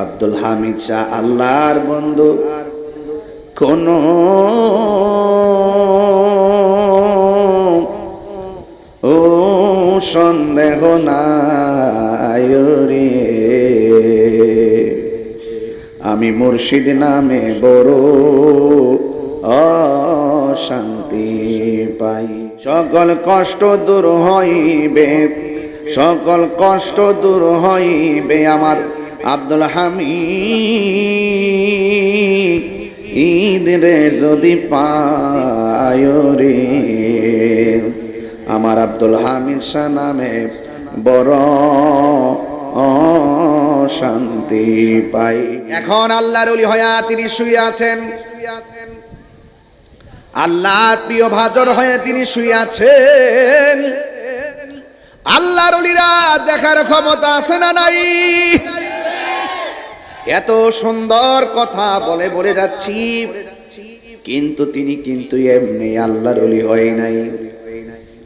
আব্দুল হামিদ শাহ আল্লাহর বন্ধু, কোনো ও সন্দেহ নাই রে, আমি মুর্শিদ নামে বড় অশান্তি পাই। সকল কষ্ট দূর হইবে, সকল কষ্ট দূর হইবে আমার আব্দুল হামিদ রে যদি পায় রে, আমার আব্দুল হামিদ শাহ নামে বড় শান্তি পাই। এখন আল্লাহর ওলি হয়ে তিনি শুয়ে আছেন, আল্লাহর প্রিয় ভাজন হয়ে তিনি শুয়ে আছেন। আল্লাহর ওলিরা দেখার ক্ষমতা আছে না নাই? এত সুন্দর কথা বলে বলে যাচ্ছি, কিন্তু তিনি কিন্তু এমনি আল্লাহর ওলি হয় নাই।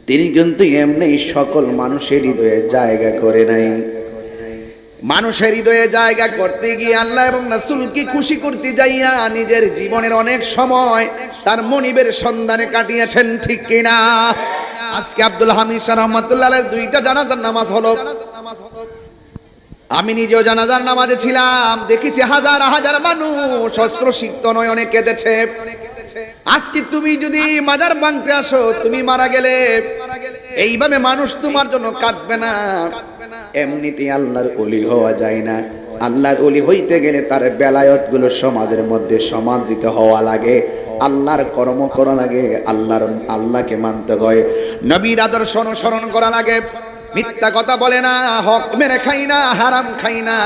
তিনি কিন্তু এমনি সকল মানুষের হৃদয়ে জায়গা করে নাই। মানুষের হৃদয়ে জায়গা করতে গিয়ে আল্লাহ এবং রাসূলকে খুশি করতে যাইয়া নিজের জীবনের অনেক সময় তার মনিবের সন্ধানে কাটিয়েছেন, ঠিক কিনা? আজকে আব্দুল হামিদ শাহ রহমাতুল্লাহ আলাইহির দুইটা জানাজার নামাজ হলো। আমি নিজেও জানাজার নামাজে ছিলাম, দেখেছি হাজার হাজার মানুষ অশ্রুসিক্ত নয়নে কেঁদেছে। আজকে তুমি যদি মাজার ভাঙতে আসো, তুমি মারা গেলে এইভাবে মানুষ তোমার জন্য কাঁদবে না। এমনিতেই আল্লাহর ওলি হওয়া যায় না। আল্লাহর ওলি হইতে গেলে তার বেলায়েত গুলো সমাজের মধ্যে সমাদৃত হওয়া লাগে, আল্লাহর কর্ম করা লাগে, আল্লাহকে মানতে হয়, নবীর আদর্শ অনুসরণ করা লাগে। মিথ্যা কথা বলে না, হক মেরে খাই না, হারাম খাই না।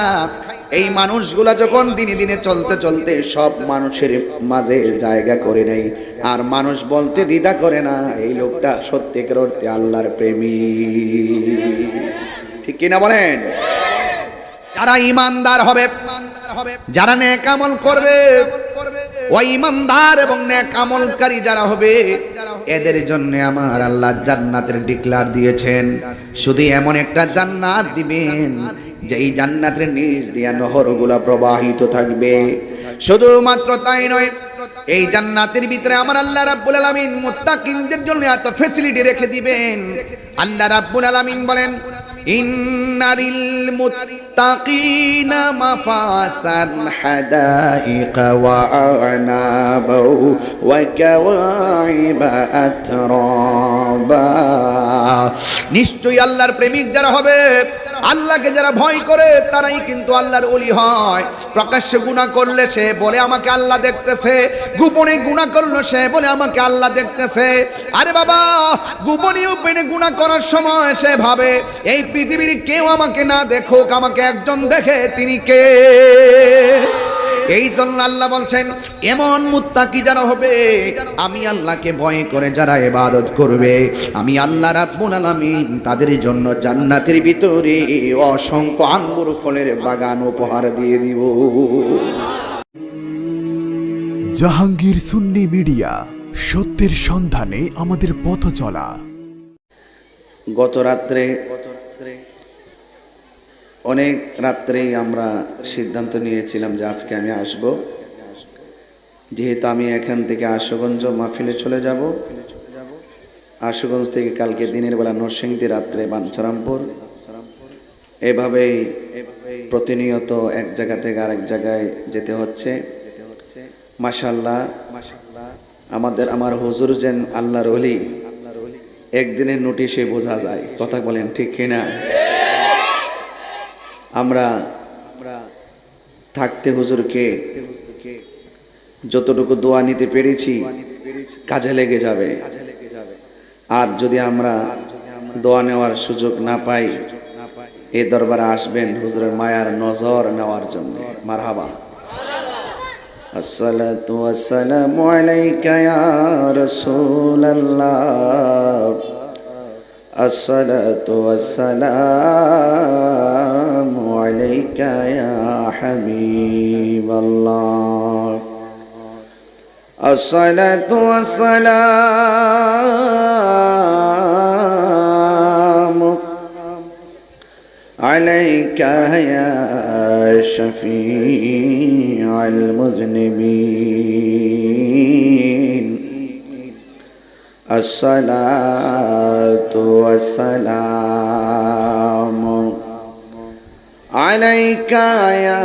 এই মানুষগুলা যখন দিনে দিনে চলতে চলতে সব মানুষের মাঝে জায়গা করে নেই, আর মানুষ বলতে দ্বিধা করে না এই লোকটা সত্যিকার অর্থে আল্লাহর প্রেমিক, ঠিক কিনা বলেন? যারা ঈমানদার হবে, যারা নেক আমল করবে, ওই ঈমানদার এবং নেক আমলকারী যারা হবে, এদের জন্য আমার আল্লাহ জান্নাতের ডিক্লার দিয়েছেন। শুধু এমন একটা জান্নাত দিবেন যেই জান্নাতের নিচ দিয়ে নহরগুলো প্রবাহিত থাকবে। শুধুমাত্র তাই নয়, এই জান্নাতের ভিতরে আমার আল্লাহ রাব্বুল আলামিন মুত্তাকিনদের জন্য এত ফ্যাসিলিটি রেখে দিবেন। আল্লাহ রাব্বুল আলামিন বলেন, ইন্নালিল মুত্তাকিনা মাফাসান হাদাইকা ওয়া আনাবা ওয়া কাওয়াইবা আতরাবা। নিশ্চয়ই আল্লাহর প্রেমিক যারা হবে, আল্লাহকে যারা ভয় করে, তারাই কিন্তু আল্লাহর ওলি হয়। প্রকাশ্যে গুনাহ করলে সে বলে আমাকে আল্লাহ দেখতেছে, গোপনে গুনাহ করলে সে বলে আমাকে আল্লাহ দেখতেছে। আরে বাবা, গোপনে উপেনে গুনাহ করার সময় সে ভাবে এই পৃথিবীর কেউ আমাকে না দেখুক, আমাকে একজন দেখে, তিনি কে? এই জন্য আল্লাহ বলছেন, এমন মুত্তাকি যারা হবে, আমি আল্লাহকে ভয় করে যারা ইবাদত করবে, আমি আল্লাহ রাব্বুল আলামিন তাদের জন্য জান্নাতের ভিতরে অসংখ্য আঙ্গুর ফলের বাগান উপহার দিয়ে দিব। জাহাঙ্গীর সুন্নি মিডিয়া, সত্যের সন্ধানে আমাদের পথ চলা। গত রাত্রে অনেক রাত্রেই আমরা সিদ্ধান্ত নিয়েছিলাম যে আজকে আমি আসব, যেহেতু আমি এখান থেকে আশুগঞ্জ মাহফিলে চলে যাব, আশুগঞ্জ থেকে কালকে দিনের বেলা নরসিংদী, রাত্রে বাঞ্ছারামপুর, এভাবেই প্রতিনিয়ত এক জায়গা থেকে আরেক জায়গায় যেতে হচ্ছে। মাশাআল্লাহ, আমার হুজুর যেন আল্লাহর ওলি, একদিনের নোটিশে বোঝা যায়, কথা বলেন ঠিক কিনা? আমরা থাকতে হুজুরকে যতটুকু দোয়া নিতে পেরেছি কাজে লেগে যাবে। আর যদি আমরা দোয়া নেওয়ার সুযোগ না পাই, এই দরবারে আসবেন হুজুরের মায়ার নজর নেওয়ার জন্য। মারহাবা। আসসালাতু ওয়াসসালামু আলাইকা ইয়া রাসূলুল্লাহ, আসসালাতু ওয়াসসালামু আলাইকা ইয়া হাবিবাল্লাহ, আসসালাতু ওয়াসসালামু عليك يا شفيع المذنبين الصلاة والسلام عليك يا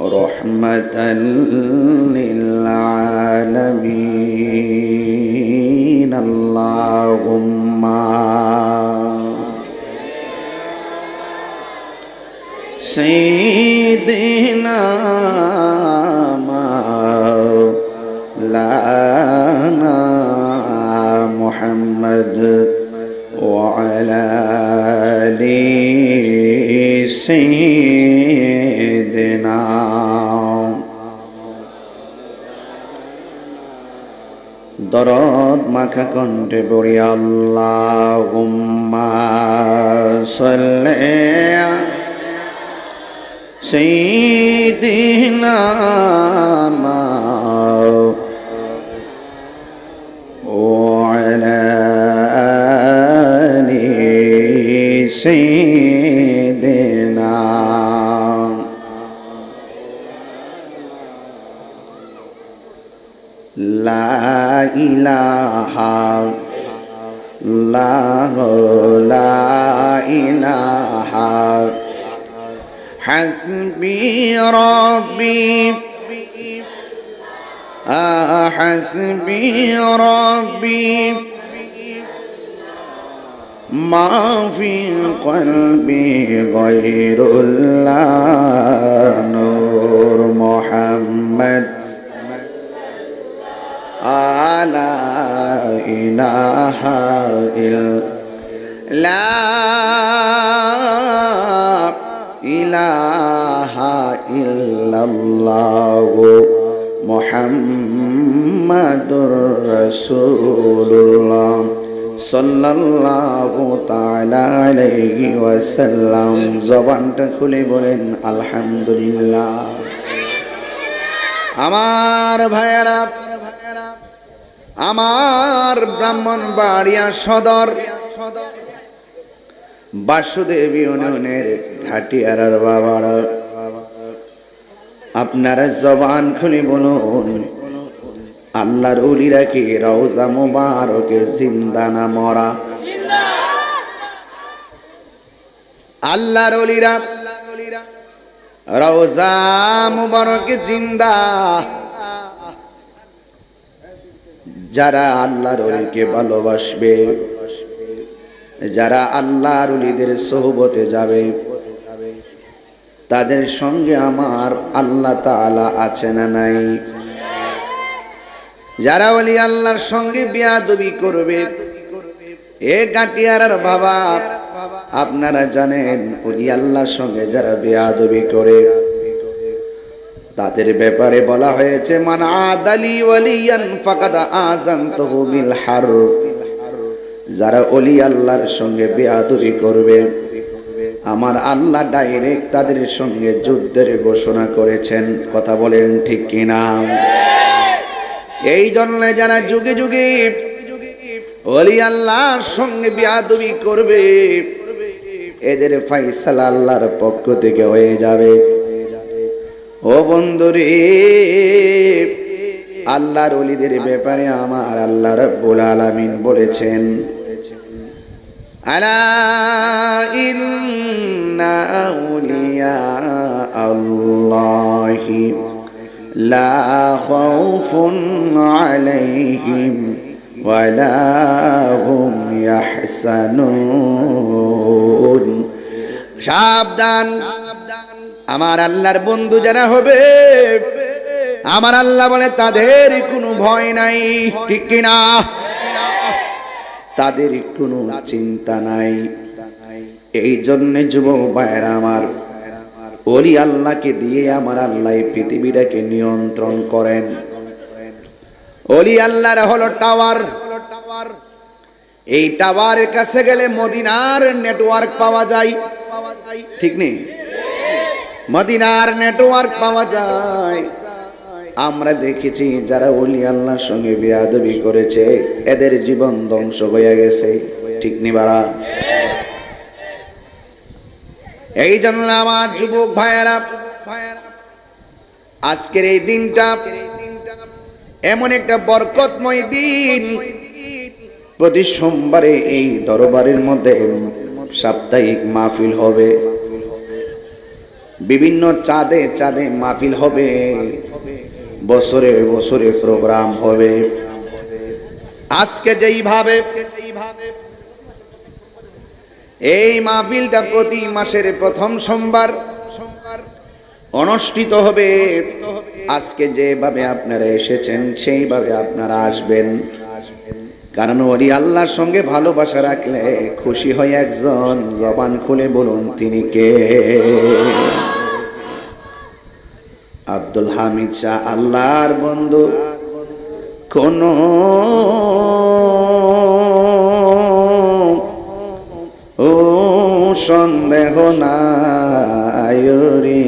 رحمة للعالمين اللهم سيدنا مولانا محمد وعلى آل سيدنا দরদ মাখা কণ্ঠে পড়ি আল্লাহুম্মা সাল্লি সাইয়্যিদিনা وعلى آل سيدنا لا إله لا إله حسبي ربي حسبي ربي ما في قلبي غير الله نور محمد لا إله إلا لا إله إلا الله মুহাম্মাদুর রাসূলুল্লাহ সাল্লাল্লাহু তাআলা আলাইহি ওয়াসাল্লাম। জবানটা খুলে বলেন আলহামদুলিল্লাহ। আমার ভাইয়েরা, আমার ব্রাহ্মণবাড়িয়া সদর বাসুদেবী ইউনিয়নের ঘাটিয়ারার বাবারা, আপনারা জবান খুলে বলুন আল্লাহর ওলিরা কি রওজা মুবারকে জিন্দা না মরা? আল্লাহর ওলিরা রওজা মুবারকে জিন্দা। যারা আল্লাহর ওলিকে ভালোবাসবে, যারা আল্লাহর ওলিদের সোহবতে যাবে, তাদের সঙ্গে আমার আল্লাহ তাআলা আছে না নাই? যারা ওলি আল্লাহর সঙ্গে বিয়াদবি করবে, এ গাটিয়ারার বাবা আপনারা জানেন ওলি আল্লাহর সঙ্গে যারা বিয়াদবি করে তাদের ব্যাপারে বলা হয়েছে মান আদালি ওয়ালিয়ান ফাকাদ আযানতুহু বিল হারব। যারা ওলি আল্লাহর সঙ্গে বিয়াদবি করবে আমার আল্লাহ ডাইরেক্ট তাদের সঙ্গে যুদ্ধের ঘোষণা করেছেন। কথা বলেন ঠিক কিনা? এই জন্য যারা যুগে যুগে ওলি আল্লাহর সঙ্গে বিয়াদবি করবে এদের ফায়সালা আল্লাহর পক্ষ থেকে হয়ে যাবে। ও বন্ধুরে, আল্লাহর ওলিদের ব্যাপারে আমার আল্লাহ রাব্বুল আলামিন বলেছেন আলা ইন্না আউলিয়া আল্লাহি লা খাউফুন আলাইহিম ওয়ালা হুম ইয়াহসানুন। সাবধান, আমার আল্লাহর বন্ধু যারা হবে আমার আল্লাহ বলে তাদের কোনো ভয় নাই, ঠিক কিনা? তাদের কোনো চিন্তা নাই। এই জন্য যুবক ভাইরা আমার, ওলি আল্লাহকে দিয়ে আমার আল্লাহ পৃথিবীটাকে নিয়ন্ত্রণ করেন। ওলি আল্লাহর হলো টাওয়ার। এই টাওয়ারের কাছে গেলে মদিনার নেটওয়ার্ক পাওয়া যায়, ঠিক নেই? মদিনার নেটওয়ার্ক পাওয়া যায়। আমরা দেখেছি যারা ওলি আল্লাহর সঙ্গে বেয়াদবি করেছে এদের জীবন ধ্বংস হয়ে গেছে, ঠিক নি বাড়া? এই জন্য আমার যুবক ভাইয়েরা, আজকের এই দিনটা এমন একটা বরকতময় দিন। প্রতি সোমবারে এই দরবারের মধ্যে সাপ্তাহিক মাহফিল হবে, বিভিন্ন চাঁদে চাঁদে মাহফিল হবে, বছরে বছরে প্রোগ্রাম হবে। আজকে যেইভাবে এই মাহফিলটা প্রতি মাসের প্রথম সোমবার অনুষ্ঠিত হবে, আজকে যেভাবে আপনারা এসেছেন সেইভাবে আপনারা আসবেন। কারণ ওলি আল্লাহর সঙ্গে ভালোবাসা রাখলে খুশি হয় একজন, জবান খুলে বলুন তিনি কে? আব্দুল হামিদ শাহ আল্লাহর বন্ধু। কোন ও সন্দেহ নাই রে,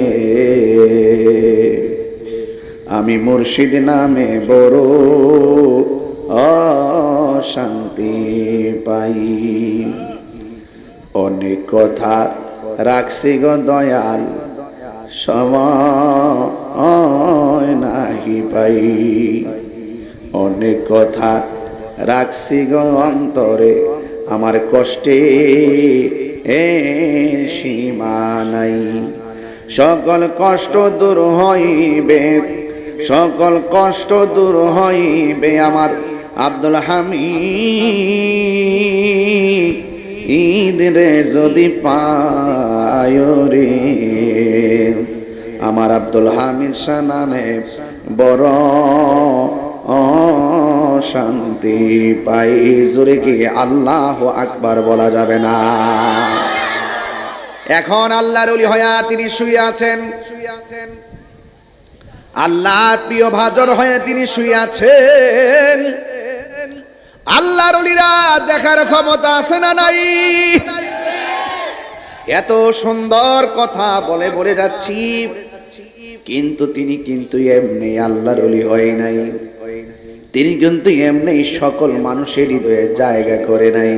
আমি মুর্শিদ নামে বড় অশান্তি পাই। অনেক কথা রাখছি গো দয়াল, সময় নাহি পাই। অনেক কথা রাখছি গো অন্তরে, আমার কষ্টে সীমা নাই। সকল কষ্ট দূর হইবে, সকল কষ্ট দূর হইবে আমার আব্দুল হামিদ রে যদি পায় রে। আমার আব্দুল হামিদ শাহ নামে বড় শান্তি পাই। জোরে কি আল্লাহু আকবার বলা যাবে না? এখন আল্লাহর ওলি হয়ে তিনি শুয়ে আছেন, আল্লাহর প্রিয় ভাজন হয়ে তিনি শুয়ে আছেন। আল্লাহর ওলিরা দেখার ক্ষমতা আছে না নাই? এত সুন্দর কথা বলে বলে যাচ্ছি, কিন্তু তিনি কিন্তু এমনি আল্লাহর ওলি হয় নাই। তিনি কিন্তু এমনি সকল মানুষের হৃদয়ে জায়গা করে নাই।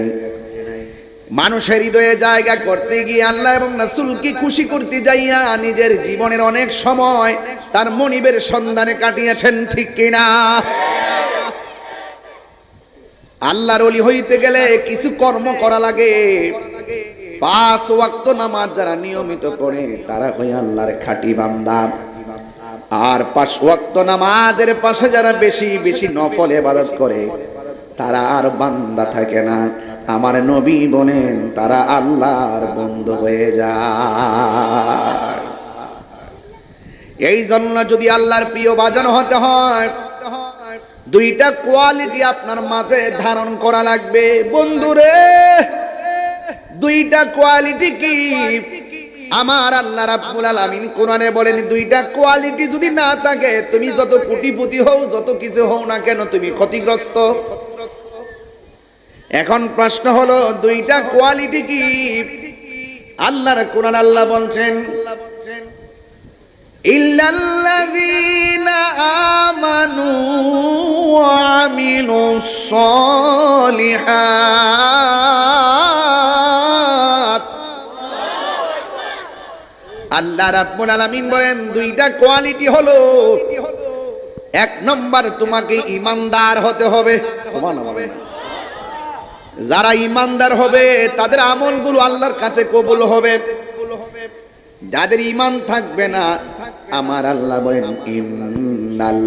মানুষের হৃদয়ে জায়গা করতে গিয়ে আল্লাহ এবং রাসূলকে খুশি করতে যাইয়া নিজের জীবনের অনেক সময় তার মনিবের সন্ধানে কাটিয়েছেন, ঠিক কিনা? আল্লাহর ওলি হইতে গেলে কিছু কর্ম করা লাগে। 5 ওয়াক্ত নামাজ যারা নিয়মিত পড়ে তারা হয় আল্লাহর খাঁটি বান্দা। আর 5 ওয়াক্ত নামাজের পাশে যারা বেশি বেশি নফল ইবাদত করে তারা আর বান্দা থাকে না। আমার নবী বলেন তারা আল্লাহর বন্ধু হয়ে যায়। এই জন্য যদি আল্লাহর প্রিয় বাজানো হতে হয়, দুইটা কোয়ালিটি আপনার মাঝে ধারণ করা লাগবে বন্ধুরে। দুইটা কোয়ালিটি কি? আমার আল্লাহ রাব্বুল আলামিন কোরআনে বলেন, দুইটা কোয়ালিটি যদি না থাকে তুমি যত কোটিপতি হও, যত কিছু হও না কেন, তুমি ক্ষতিগ্রস্ত। এখন প্রশ্ন হলো দুইটা কোয়ালিটি কি? আল্লাহর কোরআন আল্লাহ বলছেন, ইল্লাল্লাযীনা আমানু ওয়া আমিলুস সালিহাত। আল্লাহ রাব্বুল আলামিন বলেন দুইটা কোয়ালিটি হলো, 1 নম্বর তোমাকে ঈমানদার হতে হবে। সুবহানাল্লাহ। যারা ঈমানদার হবে তাদের আমলগুলো আল্লাহর কাছে কবুল হবে। যাদের ঈমান থাকবে না, আমার আল্লাহ বলেন ইন্নাল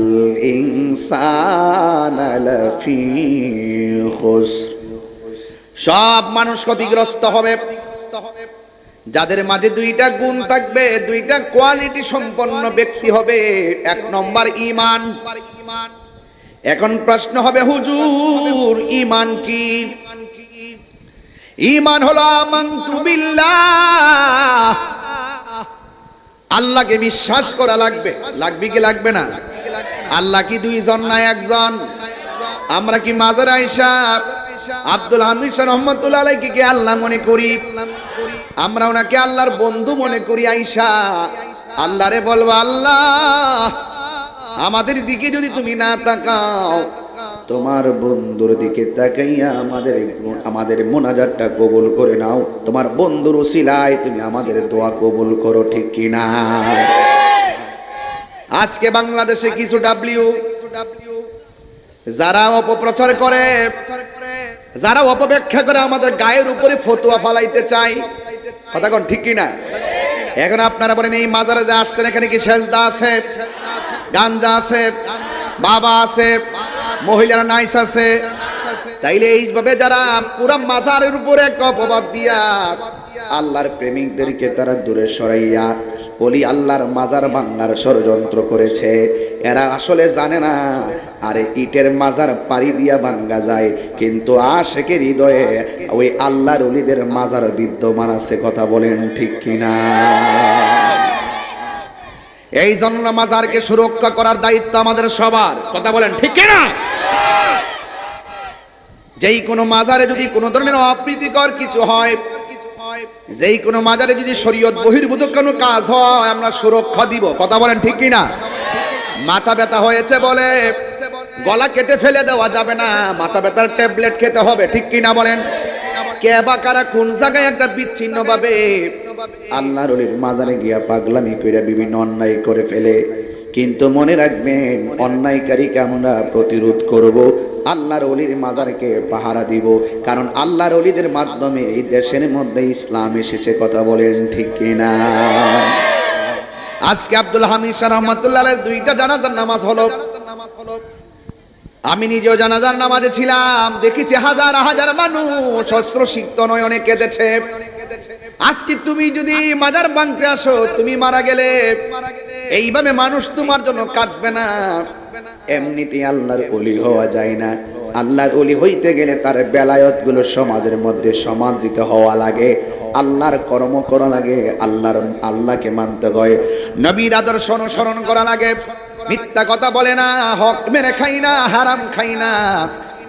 ইনসানা লাফি খুসর, সব মানুষ ক্ষতিগ্রস্ত হবে। যাদের মাঝে দুইটা গুণ থাকবে, দুইটা কোয়ালিটি সম্পন্ন ব্যক্তি হবে। 1 নম্বর ঈমান। এখন প্রশ্ন হবে হুজুর ঈমান কি? ঈমান হলো আমানতু বিল্লাহ, আল্লাহকে বিশ্বাস করা লাগবে। লাগবে কি লাগবে না? আল্লাহ কি দুইজন না একজন? আমরা কি মাজার আয়েশা আব্দুল হামিদ শাহ রহমাতুল্লাহ আলাইহি কে আল্লাহ মনে করি? আমরা ওনাকে আল্লাহর বন্ধু মনে করি। আয়েশা আল্লাহরে বলবো, আল্লাহ আমাদের দিকে যদি তুমি না তাকাও, তোমার বন্ধুর দিকে তাকাইয়া আমাদের মোনাজাতটা কবুল করে নাও। তোমার বন্ধুর উসিলায় তুমি আমাদের দোয়া কবুল করো, ঠিক কিনা? আজকে বাংলাদেশে কিছু যারা অপপ্রচার করে, যারা অপব্যাখ্যা করে আমাদের গায়ের উপরে ফতোয়া ফালাইতে চায়, কথা কোন ঠিক কিনা? এখন আপনারা বলেন এই মাজারে যে আসছেন এখানে কি সেজদা আছে, গাঞ্জা আছে, বাবা আছে, মহিলারা নাইস আছে? তাইলে এইভাবে যারা পুরা মাজারের উপরে একটা অপবাদ দিয়া আল্লাহর প্রেমিকদেরকে তারা দূরে সরাইয়া বলি আল্লাহর মাজার ভাঙার ষড়যন্ত্র করেছে, এরা আসলে জানে না আরে ইটের মাজার পাড়ি দিয়া ভাঙ্গা যায়, কিন্তু আশেকের হৃদয়ে ওই আল্লাহর ওলিদের মাজার বিদ্যমান আছে। কথা বলেন ঠিক কিনা? এই জন্য মাজারকে সুরক্ষা করার দায়িত্ব আমাদের সবার। কথা বলেন ঠিক কিনা? যেই কোনো মাজারে যদি কোনো ধরনের অপ্রীতিকর কিছু হয়, যেই কোনো মাজারে যদি শরীয়ত বহির্ভূত কোনো কাজ হয়, আমরা সুরক্ষা দিব। কথা বলেন ঠিক কিনা? মাথা ব্যথা হয়েছে বলে গলা কেটে ফেলে দেওয়া যাবে না, মাথা ব্যথার ট্যাবলেট খেতে হবে, ঠিক কিনা বলেন? কে বা কারা কোন জায়গায় একটা বিচ্ছিন্ন ভাবে আল্লাহর ওলির মাজারে গিয়া পাগলামি কইরা বিভিন্ন অন্যায় করে ফেলে, কিন্তু মনে রাখবেন অন্যায়কারীকে আমরা প্রতিরোধ করব, আল্লাহর ওলির মাজারকে পাহারা দিব, কারণ আল্লাহর ওলিদের মাধ্যমে এই দেশের মধ্যে ইসলাম এসেছে। কথা বলেন ঠিক কিনা? আজকে আব্দুল হামিদ শাহ রহমাতুল্লাহের 2টা জানাজার নামাজ হলো। আমি নিজেও জানাজার নামাজে ছিলাম, দেখেছি হাজার হাজার মানুষ অশ্রুসিক্ত নয়নে কেঁদেছে। আজকে তুমি যদি মাজার ভাঙতে আসো, তুমি মারা গেলে এইভাবে মানুষ তোমার জন্য কাঁদবে না। এমনিতেই আল্লাহর ওলি হওয়া যায় না। আল্লাহর ওলি হইতে গেলে তার বেলায়ত গুলো সমাজের মধ্যে সমাদৃত হওয়া লাগে, আল্লাহর কর্ম করা লাগে, আল্লাহকে মানতে হয়, নবীর আদর্শ অনুসরণ করা লাগে, মিথ্যা কথা বলে না, হক মেরে খাই না, হারাম খাই না।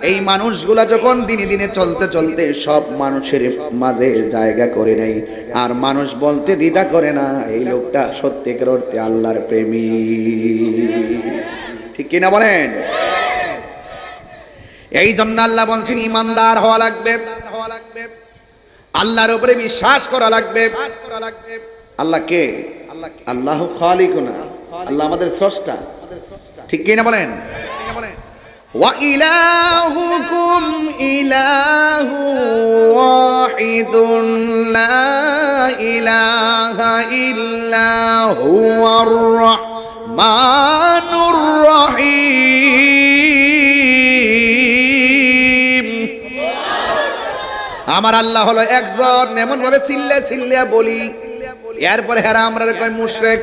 এই মানুষগুলা যখন দিনে দিনে চলতে চলতে সব মানুষের মাঝে জায়গা করে নেয়, আর মানুষ বলতে দ্বিধা করে না এই লোকটা সত্যিকার অর্থে আল্লাহর প্রেমী, ঠিক কিনা বলেন? এই জন্য আল্লাহ বলছেন ইমানদার হওয়া লাগবে, আল্লাহর উপরে বিশ্বাস করা লাগবে। আল্লাহ কে? আল্লাহু খালিকুনা, আল্লাহ আমাদের স্রষ্টা, ঠিক কিনা বলেন? ওয়া ইলাহুকুম ইলাহু ওয়াহিদুন লা ইলাহা ইল্লা হুয়ার রাহমানুর রহিম। আমার আল্লাহ হলো একজন, এমন ভাবে চিল্লে চিল্লে বলি, এরপরে হেরা আমরা কই মুশরিক,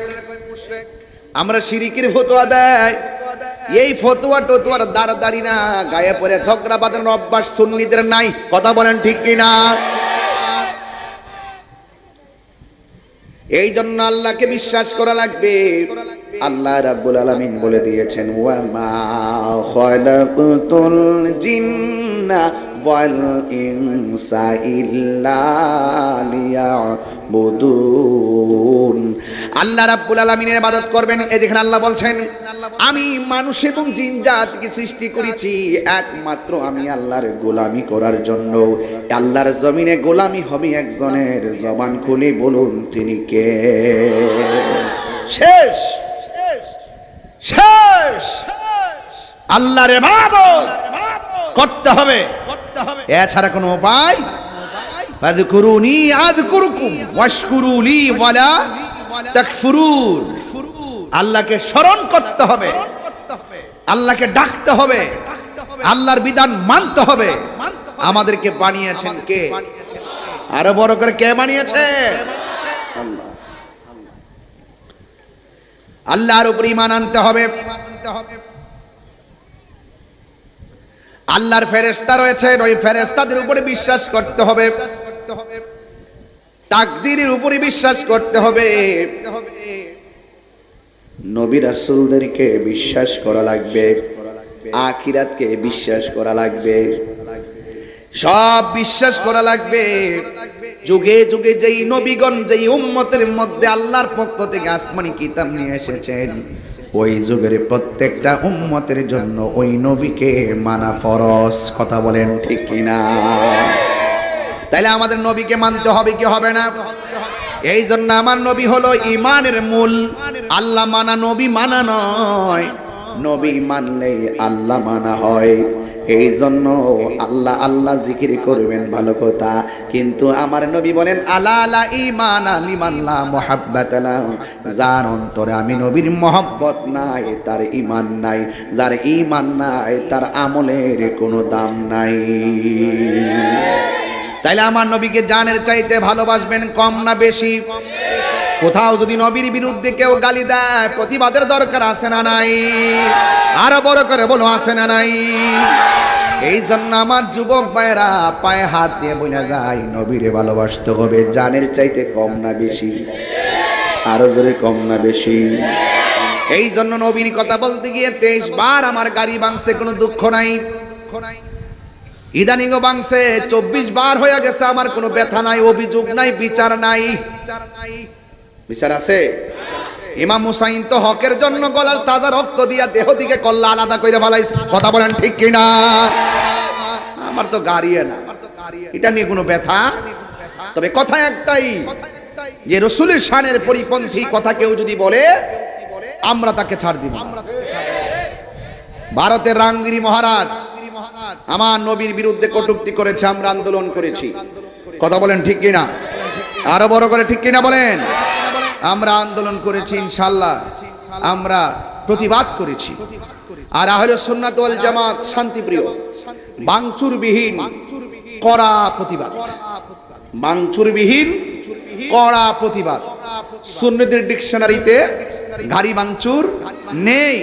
আমরা শিরিকের ফতোয়া দেয়। এই ফতোয়া টতোয়ার দাঁড়াদাঁড়ি না, গায়ে পরে ঝগড়া বাঁধানোর অভ্যাস সুন্নিদের নাই। কথা বলেন ঠিক কিনা? এই জন্য আল্লাহকে বিশ্বাস করা লাগবে। আল্লাহ রাব্বুল আলামিন বলে দিয়েছেন ওয়া মা খালাকতুল জিন্না ওয়াল ইনসা ইল্লা লিয়াবুদুন। আল্লাহ রাব্বুল আলামিনের ইবাদত করবেন। এই যেখানে আল্লাহ বলছেন আমি মানুষ এবং জিন জাতিকে সৃষ্টি করেছি একমাত্র আমি আল্লাহর গোলামি করার জন্য। আল্লাহর জমিনে গোলামি হবে একজনের, জবান খুলে বলুন তিনি কে? শেষ শেষ। আল্লাহর ইবাদত করতে হবে, এছাড়া কোনো উপায়। ফাযকুরুনি আযকুরুকুম ওয়াশকুরুলি ওয়ালা তাকফুরুন। আল্লাহকে স্মরণ করতে হবে, আল্লাহকে ডাকতে হবে, আল্লাহর বিধান মানতে হবে। আমাদেরকে বানিয়েছেন কে? আরো বড় করে কে বানিয়েছে? আল্লাহ। আল্লাহর উপর ঈমান আনতে হবে। আল্লাহর ফেরেশতা রয়েছে, ওই ফেরেশতাদের উপরে বিশ্বাস করতে হবে, তাকদীরের উপরে বিশ্বাস করতে হবে, নবী রাসূলদেরকে বিশ্বাস করা লাগবে, আখিরাতকে বিশ্বাস করা লাগবে, সব বিশ্বাস করা লাগবে। যুগে যুগে যেই নবীগণ যেই উম্মতের মধ্যে আল্লাহর পক্ষ থেকে আসমানি কিতাব নিয়ে এসেছেন, ওই যুগের প্রত্যেকটা উম্মতের জন্য ওই নবীকে মানা ফরজ। কথা বলেন ঠিক কিনা? তাইলে আমাদের নবীকে মানতে হবে কি হবে না? এই জন্য আমার নবী হলো ইমানের মূল। আল্লাহ মানা নবী মানা নয়, নবী মানলেই আল্লাহ মানা হয়। এই জন্য আল্লাহ আল্লাহ জিকির করবেন ভালো কথা, কিন্তু আমার নবী বলেন আলা লা ঈমান লিমান লা মুহাব্বাতা লাহু, যার অন্তরে আমি নবীর মহব্বত নাই তার ঈমান নাই, যার ঈমান নাই তার আমলের কোনো দাম নাই। তাইলে আমার নবীকে জানের চাইতে ভালোবাসবেন কম না বেশি? কোথাও যদি নবীর বিরুদ্ধে কেউ গালি দেয়, প্রতিবাদের দরকার আছে না নাই? আরো বড় করে বলো, আছে না নাই? এই জন্য আমার যুবক ভাইরা পায়ে হাত দিয়ে বলে যায়, নবীরে ভালোবাসতে হবে জানের চাইতে কম না বেশি? আরো জোরে, কম না বেশি? এই জন্য নবীর কথা বলতে গিয়ে 23 বার আমার গাড়ি ভাঙছে, কোনো দুঃখ নাই। ইদানিং ভাঙছে 24 বার হয়ে গেছে, আমার কোনো ব্যথা নাই, অভিযোগ নাই, বিচার নাই। বিচার আছে? ইমাম হুসাইন তো হকের জন্য গলার তাজা রক্ত দিয়া দেহ থেকে কল্লা আলাদা করে ফেলাইছে। কথা বলেন ঠিক কিনা? আমার তো গাড়িয়ে না, এটা নিয়ে কোনো ব্যথা। তবে কথা একটাই, যে রসুলের শানের পরিপন্থী কথা কেউ যদি বলে, আমরা তাকে ছাড় দিব। ভারতের রাঙ্গিরি মহারাজ আমার নবীর বিরুদ্ধে কটূক্তি করেছে, আমরা আন্দোলন করেছি। কথা বলেন ঠিক কিনা? আরো বড় করে ঠিক কিনা বলেন? আমরা আন্দোলন করেছি, ইনশাআল্লাহ আমরা প্রতিবাদ করেছি। আর আহলে সুন্নাত ওয়াল জামাত শান্তিপ্রিয়, ভাঙচুরবিহীন কড়া প্রতিবাদ, ভাঙচুরবিহীন কড়া প্রতিবাদ। সুন্নতের ডিকশনারিতে গাড়ি ভাঙচুর নেই,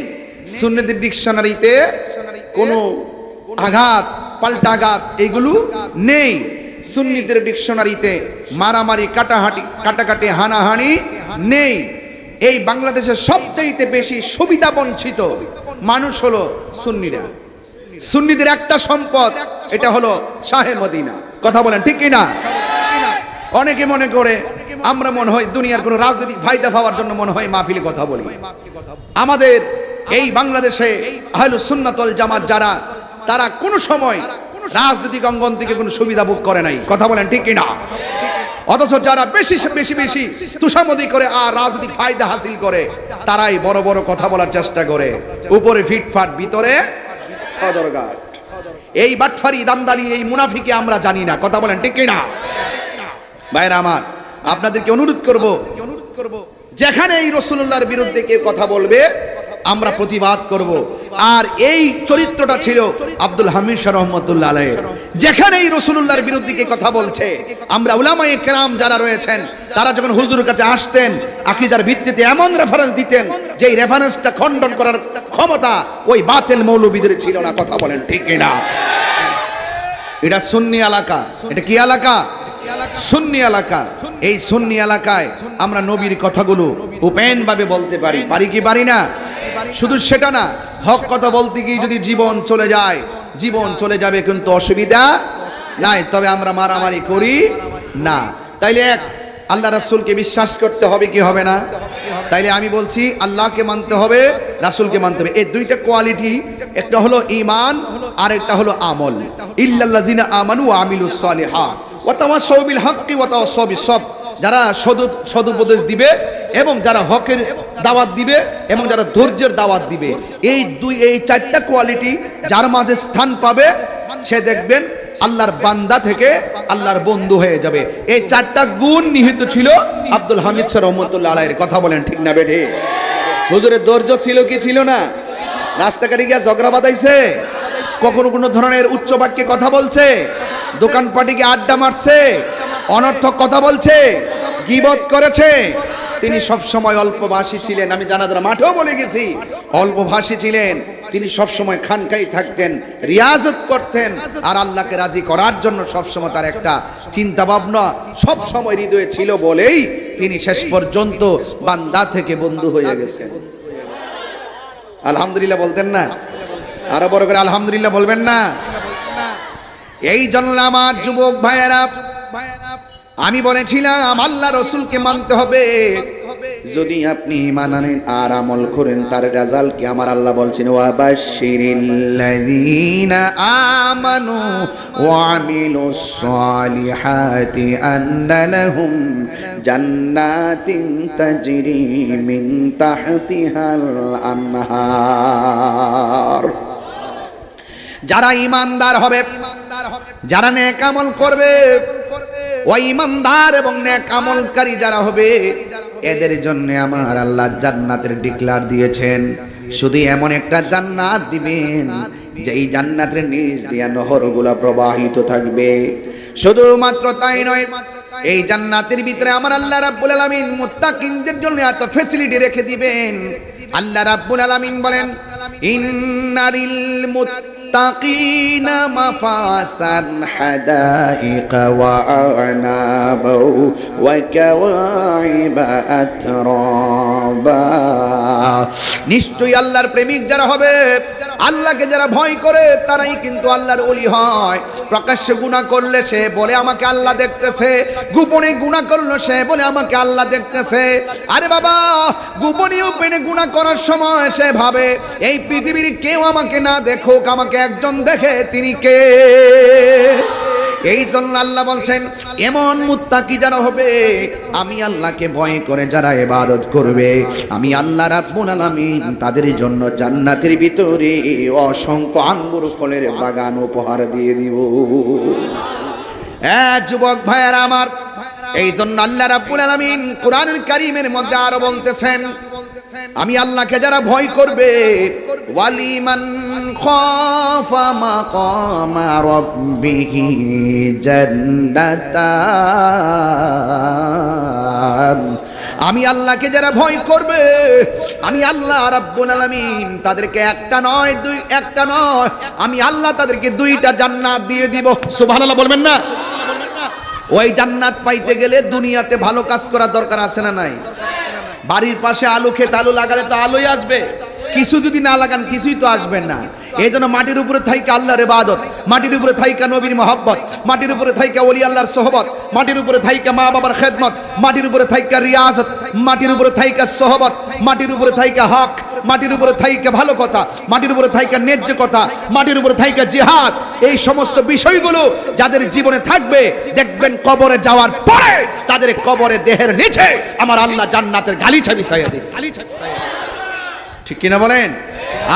সুন্নতের ডিকশনারিতে কোনো আঘাত পাল্টাঘাত এগুলো নেই, সুন্নিদের ডিকশনারিতে মারামারি কাটাকাটি হানাহানি নেই। এই বাংলাদেশের সবচেয়ে বেশি সুবিধা বঞ্চিত মানুষ হলো সুন্নিরা। সুন্নিদের একটা সম্পদ, এটা হলো শাহে মদিনা। কথা বলেন ঠিক কিনা? অনেকে মনে করে আমরা মনে হয় দুনিয়ার কোনো রাজনৈতিক ফায়দা পাওয়ার জন্য মনে হয় মাহফিলে কথা বলি। আমাদের এই বাংলাদেশে আহলুস সুন্নাত ওয়াল জামাত যারা, তারা কোনো সময় রাজনৈতিক অঙ্গন থেকে কোনো সুবিধা ভোগ করে নাই। কথা বলেন ঠিক কিনা? অথচ যারা বেশি বেশি বেশি তুষামদি করে আর রাজনৈতিক ফায়দা হাসিল করে, তারাই বড় বড় কথা বলার চেষ্টা করে, উপরে ফিটফাট ভিতরে অদরগাট। এই বাটফারি দান্দালি এই মুনাফিকে আমরা জানি না। কথা বলেন ঠিক কিনা? ভাইরা আমার, আপনাদেরকে অনুরোধ করব, যেখানে এই রাসূলুল্লাহর বিরুদ্ধে কেউ কথা বলবে আমরা প্রতিবাদ করব। আর এই চরিত্রটা ছিল আব্দুল হামিদ শাহ রহমাতুল্লাহ আলাইহির। যেখানে এই রাসূলুল্লাহর বিরুদ্ধে কে কথা বলছে, আমরা উলামায়ে কেরাম যারা রয়েছেন, তারা যখন হুজুরের কাছে আসতেন, আকীদার ভিত্তিতে এমন রেফারেন্স দিতেন যে এই রেফারেন্সটা খণ্ডন করার ক্ষমতা ওই বাতিল মৌলবীদের ছিল না। কথা বলেন ঠিক কিনা? এটা সুন্নি এলাকা। এটা কি এলাকা? সুন্নি এলাকা। এই সুন্নি এলাকায় আমরা নবীর কথাগুলো ওপেন ভাবে বলতে পারি, পারি কি পারি না? শুধু সেটা না, হক কথা বলতে গিয়ে যদি জীবন চলে যায়, জীবন চলে যাবে, কিন্তু অসুবিধা নাই। তবে আমরা মারামারি করি না। তাইলে এক আল্লাহ রাসূলকে বিশ্বাস করতে হবে কি হবে না? তাইলে আমি বলছি আল্লাহকে মানতে হবে, রাসূলকে মানতে হবে। এই দুইটা কোয়ালিটি, একটা হলো ঈমান আর একটা হলো আমল। ইল্লাল্লাযিনা আমানু ওয়া আমিলুস সালিহাত ওয়া তাওয়াসাউ বিল হাক্কি ওয়া তাওয়াসাউ বিস সবর। যারা সদুপদেশ দিবে এবং যারা হকের দাওয়াত দিবে এবং যারা ধৈর্যের দাওয়াত দিবে, এই চারটা কোয়ালিটি যার মাঝে স্থান পাবে, সে দেখবেন আল্লাহর বান্দা থেকে আল্লাহর বন্ধু হয়ে যাবে। এই চারটা গুণ নিহিত ছিল আব্দুল হামিদ শাহ রহমাতুল্লাহ আলাইহির। কথা বলেন ঠিক না বেঠে? হুজুরের ধৈর্য ছিল কি ছিল না? রাস্তাঘাটে গিয়ে ঝগড়া বাজাইছে, কখনো কোনো ধরনের উচ্চ বাক্যে কথা বলছে, দোকানপাটে গিয়ে আড্ডা মারছে, অনর্থক কথা বলছে, গীবত করেছে। তিনি সবসময় অল্পভাষী ছিলেন। আমি জানাজার মাঠেও বলে গেছি, অল্পভাষী ছিলেন। তিনি সবসময় খানকাই থাকতেন, রিয়াজত করতেন, আর আল্লাহকে রাজি করার জন্য সবসময় তার একটা চিন্তা ভাবনা সবসময় হৃদয়ে ছিল বলেই তিনি শেষ পর্যন্ত বান্দা থেকে বন্ধু হয়ে গেছেন। আলহামদুলিল্লাহ বলতেন না? আরো বড় করে আলহামদুলিল্লাহ বলবেন না? এই জন্য আমার যুবক ভাইয়েরা, আমি বলেছিলাম আল্লাহ রসুলকে মানতে হবে, যদি আপনি ঈমান আনেন আর আমল করেন তার রেজাল্ট কি আমার আল্লাহ বলছেন ওয়াবাশশিরিল্লাযীনা আমানু ওয়া আমিলুস সালিহাতি আন্না লাহুম জান্নাতিন তাজরি মিন তাহতিহাল আনহার। যারা ঈমানদার হবে, যারা নেক আমল করবে, ওই ঈমানদার এবং নেক আমলকারী যারা হবে এদের জন্য আমার আল্লাহ জান্নাতের ডিক্লার দিয়েছেন। শুধু এমন একটা জান্নাত দিবেন যেই জান্নাতের নিচ দিয়ে নহরগুলো প্রবাহিত থাকবে। শুধুমাত্র তাই নয়, এই জান্নাতের ভিতরে আমার আল্লাহ রাব্বুল আলামিন মুত্তাকিনদের জন্য এত ফ্যাসিলিটি রেখে দিবেন। আল্লাহ রাব্বুল আলামিন বলেন ইন্নালিল মুত্তাকিনা মাফাসান হাদাইকা ওয়া আনাবা ওয়া কাওয়াইবা আতরাবা। নিশ্চয়ই আল্লাহর প্রেমিক যারা হবে, আল্লাহকে যারা ভয় করে তারাই কিন্তু আল্লাহর ওলি হয়। প্রকাশ্যে গুনাহ করলে সে বলে আমাকে আল্লাহ দেখতেছে, গোপনে গুনাহ করলে সে বলে আমাকে আল্লাহ দেখতেছে। আরে বাবা, গোপনে ওপেনে গুনাহ করার সময় সে ভাবে এই পৃথিবীর কেউ আমাকে না দেখুক, আমাকে একজন দেখে, তিনি কে? এই জন্য আল্লাহ বলছেন এমন মুত্তাকি যারা হবে, আমি আল্লাহকে ভয় করে যারা ইবাদত করবে, আমি আল্লাহ রাব্বুল আলামিন তাদের জন্য জান্নাতের ভিতরে অসংখ্য আঙ্গুর ফলের বাগান উপহার দিয়ে দিব। যুবক ভাইয়েরা আমার, এই জন্য আল্লাহ রাব্বুল আলামিন কোরআনুল কারীমের মধ্যে আরো বলতেছেন আমি আল্লাহকে যারা ভয় করবে, ওয়ালিমান খাফা মাকামা রাব্বিহি জান্নাতান। আমি আল্লাহকে যারা ভয় করবে, আমি আল্লাহ রাব্বুল আলামিন তাদেরকে একটা নয় আমি আল্লাহ তাদেরকে দুইটা জান্নাত দিয়ে দিব। সুবহানাল্লাহ বলবেন না? ওই জান্নাত পাইতে গেলে দুনিয়াতে ভালো কাজ করার দরকার আছে না নাই? বাড়ির পাশে আলু খেতে আলু লাগালে তো আলুই আসবে, কিছু যদি না লাগান কিছুই তো আসবে না। এই জন্য মাটির উপরে থাইকা আল্লাহর ইবাদত, মাটির উপরে থাইকা নবীর মহব্বত, মাটির উপরে থাইকা ওলি আল্লাহর সোহবত, মাটির উপরে থাইকা মা বাবার খেদমত, মাটির উপরে থাইকা রিয়াজত, মাটির উপরে থাইকা সোহবত, মাটির উপরে থাইকা হক, মাটির উপরে থাইকা ভালো কথা, মাটির উপরে থাইকা ন্যায্য কথা, মাটির উপরে থাইকা জিহাদ। এই সমস্ত বিষয়গুলো যাদের জীবনে থাকবে, দেখবেন কবরে যাওয়ার পরে তাদের কবরে দেহের নিচে আমার আল্লাহ জান্নাতের গালিচা বিছাইয়া দিবে। ঠিক কিনা বলেন?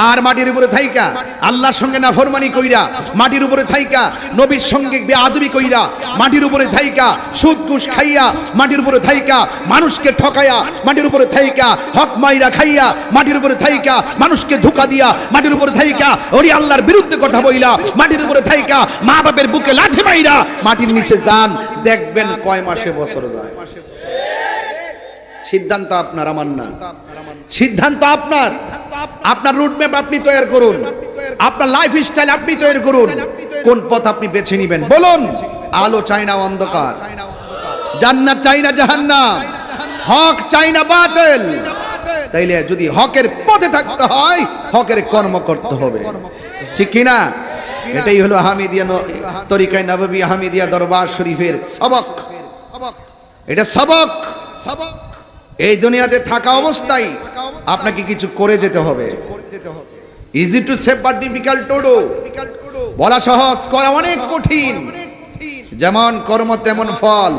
আর মাটির উপরে থাইকা আল্লাহর সঙ্গে নাফরমানি কইরা, মাটির উপরে থাইকা নবীর সঙ্গে বেয়াদবি কইরা, মাটির উপরে থাইকা সুদ ঘুষ খাইয়া, মাটির উপরে থাইকা মানুষকে ঠকাইয়া, মাটির উপরে থাইকা হক মাইরা খাইয়া, মাটির উপরে থাইকা মানুষকে ধোঁকা দিয়া, মাটির উপরে থাইকা ওরি আল্লাহর বিরুদ্ধে কথা বইলা, মাটির উপরে থাইকা মা বাপের বুকে লাথি মাইরা মাটির নিচে যান, দেখবেন কয় মাসে বছর যায়। সিদ্ধান্ত আপনার, আমার না। সিদ্ধান্ত আপনার। আপনার রুটম্যাপ আপনি তৈরি করুন, আপনার লাইফ স্টাইল আপনি তৈরি করুন। কোন পথ আপনি বেছে নেবেন বলুন? আলো চাই না অন্ধকার, জান্নাত চাই না জাহান্নাম, হক চাই না বাতিল। তাইলে যদি হকের পথে থাকতে হয় হকের কর্ম করতে হবে, ঠিক কি না? এটাই হলো হামিদিয়া তরিকায়ে নববী হামিদিয়া দরবার শরীফের সবক। এটা সবক। এই দুনিয়াতে থাকা অবস্থায় আপনাকে কিছু করে যেতে হবে। Easy to say but difficult to do. বলা সহজ, করা অনেক কঠিন। যেমন কর্ম তেমন ফল।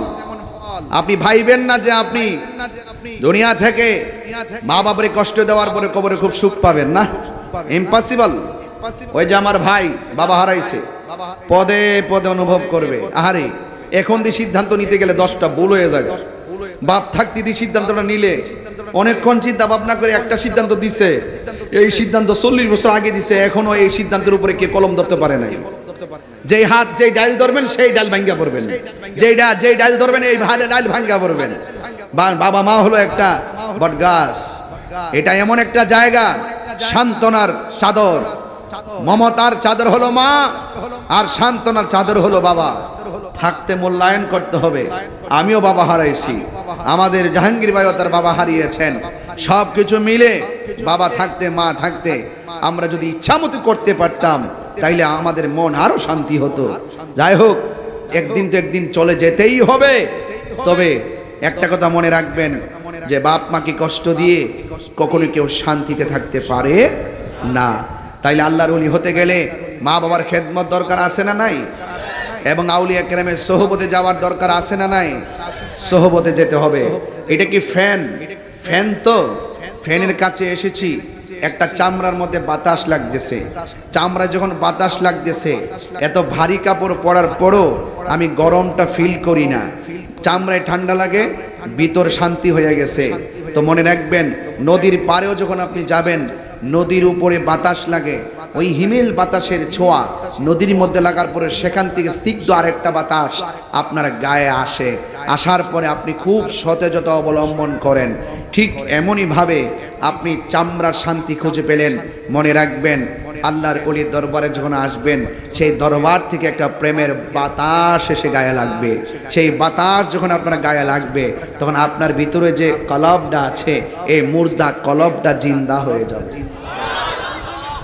আপনি ভাইবেন না যে আপনি দুনিয়া থেকে মা বাবারে কষ্ট দেওয়ার পরে কবরে খুব সুখ পাবেন, না, ইম্পসিবল। ওই যে আমার ভাই বাবা হারাইছে, পদে পদে অনুভব করবে, আহারে এখন দিয়ে সিদ্ধান্ত নিতে গেলে 10টা ভুল হয়ে যায়। বাপ থাকতে দিয়ে সিদ্ধান্তটা নিলে অনেকক্ষণ চিন্তা ভাবনা করে একটা সিদ্ধান্ত দিছে, এই সিদ্ধান্ত 40 বছর আগে দিছে, এখনো এই সিদ্ধান্তের উপরে কে কলম ধরতে পারে নাই। যেই হাত যেই ডাল ধরবেন সেই ডাল ভাঙ্গা পড়বেন, যেই ডাল ধরবেন এই ডাল ভাঙ্গা পড়বেন। বাবা মা হলো একটা বট গাছ, এটা এমন একটা জায়গা, সান্ত্বনার চাদর, মমতার চাদর হলো মা, আর সান্ত্বনার চাদর হলো বাবা। থাকতে মূল্যায়ন করতে হবে। আমিও বাবা হারাইছি, আমাদের জাহাঙ্গীর ভাইও তার বাবা হারিয়েছেন। সব কিছু মিলে বাবা থাকতে মা থাকতে আমরা যদি ইচ্ছা মতো করতে পারতাম তাইলে আমাদের মন আরো শান্তি হতো। যাই হোক, একদিন তো একদিন চলে যেতেই হবে। তবে একটা কথা মনে রাখবেন, যে বাপ মাকে কষ্ট দিয়ে কখনো কেউ শান্তিতে থাকতে পারে না। তাইলে আল্লাহর ওলি হতে গেলে মা বাবার খেদমত দরকার আছে না নাই? এবং আউলিয়া কেরামের সোহবতে যাওয়ার দরকার আছে না নাই? সোহবতে যেতে হবে। এটা কি ফ্যান? ফ্যান তো ফ্যানের কাছে এসেছি, একটা চামড়ার মধ্যে বাতাস লাগতেছে। চামড়া যখন বাতাস লাগতেছে, এত ভারী কাপড় পরার পরও আমি গরমটা ফিল করি না। চামড়ায় ঠান্ডা লাগে, ভিতর শান্তি হয়ে গেছে। তো মনে রাখবেন, নদীর পাড়েও যখন আপনি যাবেন, নদীর উপরে বাতাস লাগে, ওই হিমেল বাতাসের ছোঁয়া নদীর মধ্যে লাগার পরে সেখান থেকে স্নিগ্ধ আরেকটা বাতাস আপনার গায়ে আসে। আসার পরে আপনি খুব সতেজতা অবলম্বন করেন। ঠিক এমনই ভাবে আপনি চামড়ার শান্তি খুঁজে পেলেন। মনে রাখবেন, আল্লাহর ওলির দরবারে যখন আসবেন, সেই দরবার থেকে একটা প্রেমের বাতাস এসে গায়ে লাগবে। সেই বাতাস যখন আপনার গায়ে লাগবে, তখন আপনার ভিতরে যে কলবটা আছে, এই মুর্দা কলবটা জিন্দা হয়ে যাবে।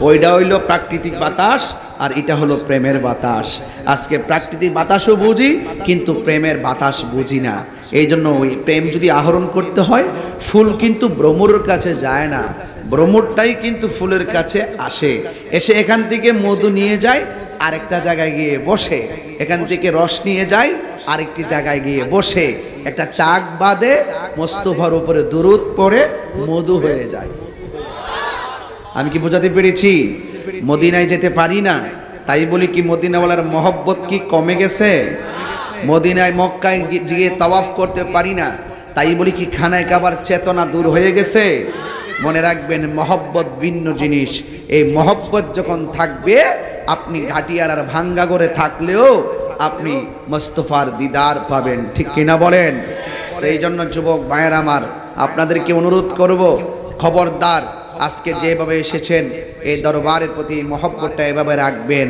ওইটা হইল প্রাকৃতিক বাতাস, আর এটা হলো প্রেমের বাতাস। আজকে প্রাকৃতিক বাতাসও বুঝি, কিন্তু প্রেমের বাতাস বুঝি না। এই জন্য ওই প্রেম যদি আহরণ করতে হয়, ফুল কিন্তু ভ্রমরের কাছে যায় না, ভ্রমরটাই কিন্তু ফুলের কাছে আসে। এসে এখান থেকে মধু নিয়ে যায়, আরেকটা জায়গায় গিয়ে বসে। এখান থেকে রস নিয়ে যায়, আরেকটি জায়গায় গিয়ে বসে। একটা চাক বাঁধে, মোস্তফার উপরে দুরূদ পড়ে, মধু হয়ে যায়। আমি কি বোঝাতে পেরেছি? মদিনায় যেতে পারি না, তাই বলি কি মদিনাওয়ালার মহব্বত কি কমে গেছে? মদিনায় মক্কায় গিয়ে তাওয়াফ করতে পারি না, তাই বলি কি খানায় কাবার চেতনা দূর হয়ে গেছে? মনে রাখবেন, মহব্বত ভিন্ন জিনিস। এই মহব্বত যখন থাকবে, আপনি ঘাটিয়ার আর ভাঙ্গাগড়ে থাকলেও আপনি মোস্তফার দিদার পাবেন। ঠিক কিনা বলেন? তো এই জন্য যুবক ভাইয়ের আমার, আপনাদেরকে অনুরোধ করব, খবরদার, আজকে যেভাবে এসেছেন এই দরবারের প্রতি মহব্বতটা এভাবে রাখবেন,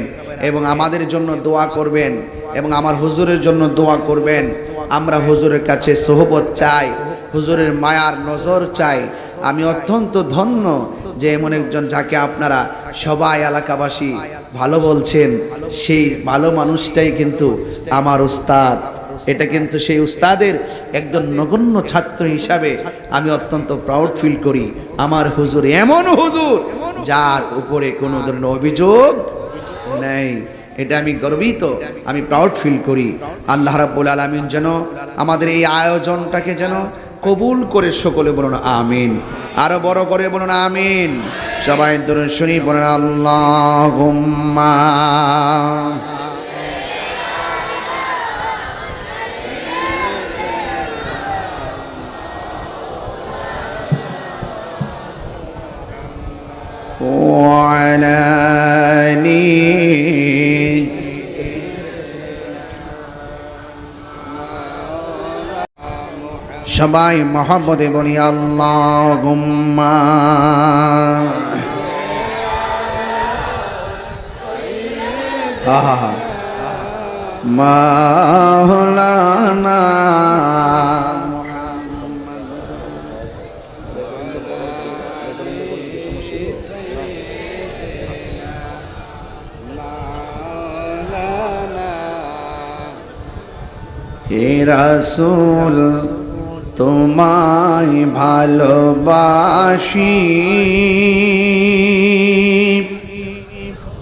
এবং আমাদের জন্য দোয়া করবেন, এবং আমার হুজুরের জন্য দোয়া করবেন। আমরা হুজুরের কাছে সোহবত চাই, হুজুরের মায়ার নজর চাই। আমি অত্যন্ত ধন্য যে এমন একজন, যাকে আপনারা সবাই এলাকাবাসী ভালো বলছেন, সেই ভালো মানুষটাই কিন্তু আমার উস্তাদ। এটা কিন্তু সেই উস্তাদের একজন নগণ্য ছাত্র হিসাবে আমি অত্যন্ত প্রাউড ফিল করি। আমার হুজুর এমন হুজুর, যার উপরে কোনো ধরনের অভিযোগ নেই। এটা আমি গর্বিত, আমি প্রাউড ফিল করি। আল্লাহ রাব্বুল আলামিন যেন আমাদের এই আয়োজনটাকে যেন কবুল করে, সকলে বলুন আমিন। আরো বড় করে বলুন আমিন। সবাই দরুদ শরীফ বলেন আল্লাহুম্মা। সবাই মহব্বতে বলি আল্লাহুম্মা। মাওলানা হে রাসূল, তোমায় ভালোবাসি,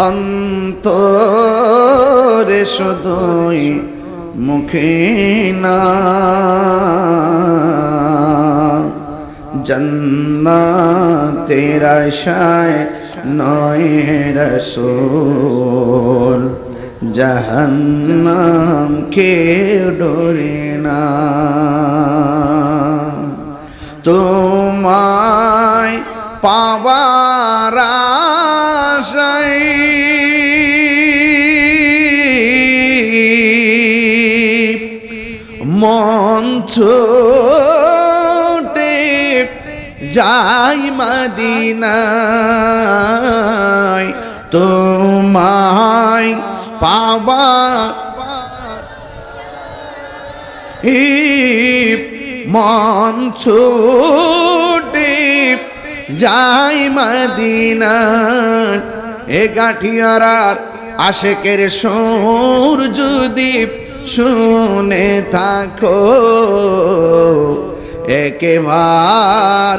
অন্তরে শুধুই, মুখে না। জান্নাতের আশায় নয় রাসূল, জাহান্নাম কে ডরে না। তোমায় পাবার আশায় মন ছোটে যাই মদিনায়, তোমায় পাবা মন ছুটে যাই মদিনায়। এ গাঠিয়ারার আশেকের সুর যদি শুনে থাকো, একবার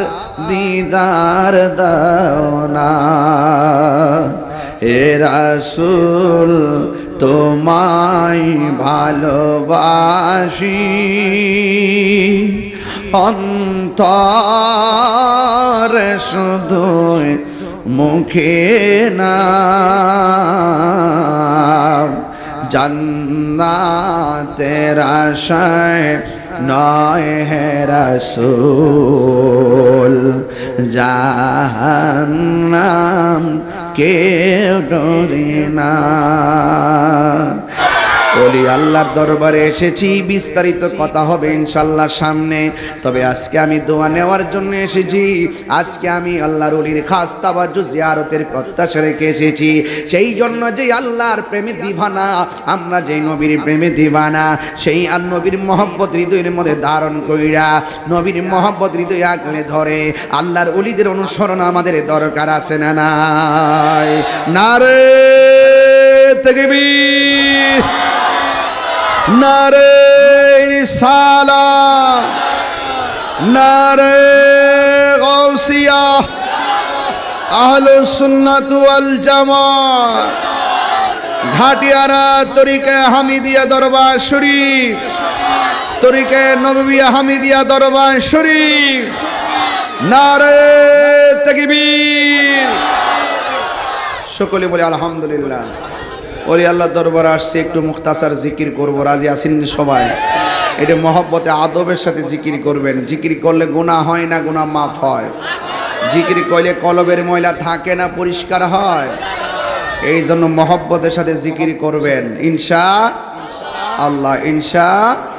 দিদার দাও না হে রাসূল তোমায় ভালোবাসি অন্তরে শুধু মুখে না জান্নাতের আশায় নয় হে রাসূল জাহান্নাম কেউ ডরে না ওলি আল্লাহর দরবারে এসেছি বিস্তারিত কথা হবে ইনশাআল্লাহ সামনে তবে আজকে আমি দোয়া নেওয়ার জন্য এসেছি আজকে আমি আল্লাহর ওলির খাস তাওয়াজ্জুহ জিয়ারতের প্রত্যাশা রেখে এসেছি সেই জন্য যে আল্লাহর প্রেমে দিবানা আমরা যেই নবীর প্রেমে দিবানা সেই আর নবীর মহব্বত হৃদয়ের মধ্যে ধারণ কইরা নবীর মহব্বত হৃদয়ে আঁকড়ে ধরে আল্লাহর ওলিদের অনুসরণ আমাদের দরকার আছে না নাই নারে তাকবীর নারে রিসালাত নারে গাউসিয়া আহলুস সুন্নাত ওয়াল জামাত ঘাটিয়ারা তরিকা হামিদিয়া দরবার শরীফ তরিকা নববিয়া হামিদিয়া দরবার শরীফ নারে তাকবীর সকলে বলে আলহামদুলিল্লাহ ওলি আল্লাহ দরবার আসছে একটু মুখতাসার জিকির করব রাজি আছেন সবাই এটা মহব্বতে আদবের সাথে জিকির করবেন জিকির করলে গুনাহ হয় না গুনাহ মাফ হয় জিকির করলে কলবের ময়লা থাকে না পরিষ্কার হয় এই জন্য মহব্বতের সাথে জিকির করবেন ইনশাআল্লাহ ইনশাআল্লাহ